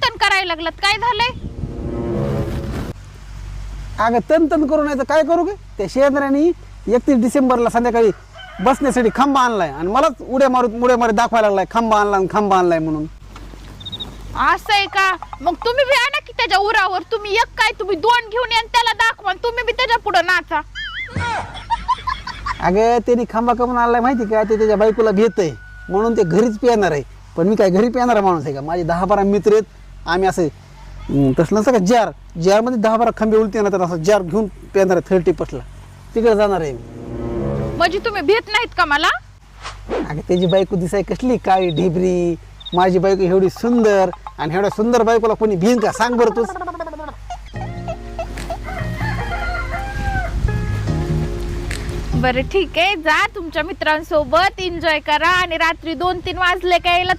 तन करायला लागलात, काय झालंय? अगं तन करू नाही तर काय करू गे? त्या शेजाऱ्यानी 31 डिसेंबरला संध्याकाळी बसण्यासाठी खांबा आणलाय आणि मलाच उड्या मारत दाखवायला लागलाय खांबा आणलाय म्हणून. असं आहे का? मग तुम्ही बी आणा की त्याच्या उरावर. तुम्ही एक काय, तुम्ही 2 घेऊन या आणि त्याला दाखवा आणि तुम्ही बी त्याच्या पुढे नाचा. अगं त्यांनी खांबा कमून आणलाय माहिती का? ते त्याच्या बायकोला घेतय म्हणून ते घरीच पिणार आहे. पण मी काय घरी पिणारा माणूस आहे का? माझे 10-12 मित्र आहेत. आम्ही असं तसं नसतं का मध्ये 10-12 खांबे उलटी ना, तर असं जार घेऊन पिणार आहे 30 तिकडे जाणार आहे. म्हणजे तुम्ही भेट नाहीत का मला? अगं त्याची बायको दिसाय कसली काळी ढिबरी, माझी बायको एवढी सुंदर, आणि एवढ्या सुंदर बायकोला कोणी भिन का? सांग बरं तूच. बरं ठीक आहे, जा तुमच्या मित्रांसोबत एन्जॉय करा आणि रात्री 2-3 वाजले का यायला